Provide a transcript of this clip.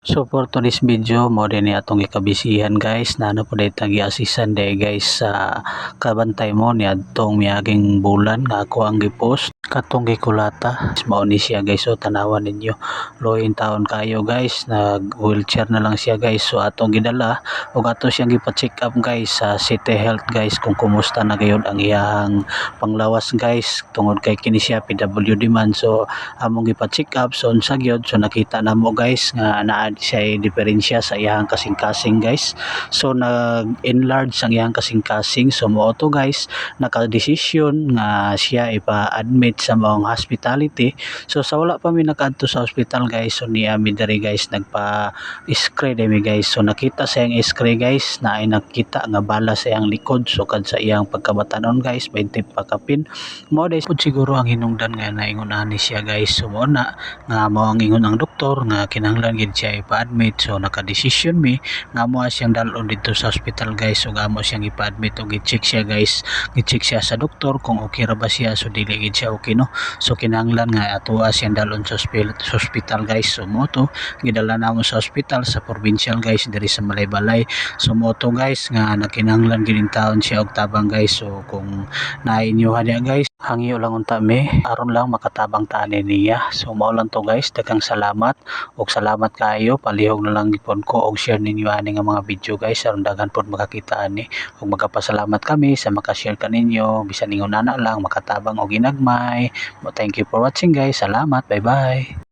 So for today's video mo din ni atong ikabisihan guys na ano po dahil nag-i-assistan day guys sa kabantay mo ni atong miyaging bulan nga ako ang gipost katong gikulata mao ni siya guys. So tanawan ninyo loin taon kayo guys, nag wheelchair na lang siya guys. So atong gidala ug ato siyang gipa-check up guys sa City Health guys kung kumusta na gayud ang iyang panglawas guys tungod kay kini siya PWD man. So among gipa-check up so unsa gyud, so nakita namo guys nga naa siya diferensya sa iyang kasing-kasing guys. So nag-enlarge ang iyang kasing-kasing. So mo to guys naka-desisyon nga siya ipa-admit sa maong hospitality. So sa wala pa mi nakaadto sa hospital guys, so niya mi diri guys nagpa-x-ray mi guys. So nakita sa iyang x-ray guys na ay nakita nga bala sa iyang likod sukad sa iyang pagkabatanon guys 20 pa kapin. Mo dai pud siguro ang hinungdan nga naingon ani siya guys. So mo na nga mao ang ingon ang doktor nga kinahanglan gid siya ipa-admit. So naka-desisyon mi nga mo siyang dalon dito sa hospital guys. So amo siyang ipa-admit o gi-check siya guys, gi-check siya sa doktor kung okay ra ba siya. So dili gid siya okay no, so kinahanglan nga ato siyang dalon sa hospital guys. So mo to gidala namo sa hospital sa provincial guys diri sa Malaybalay. So mo to guys nga nakinahanglan gining taon siya og tabang guys. So kung nainyohan niya guys, hangyo lang unta mi aron lang makatabang tani niya. So mao lang to guys, daghang salamat og salamat kayo. Palihog na lang gipon ko og share ninyo ani nga mga video guys aron daghan pod makakita ani. Ug magapasalamat kami sa maka-share kaninyo bisan ingon ana lang makatabang og ginagmay. Thank you for watching guys. Salamat. Bye bye.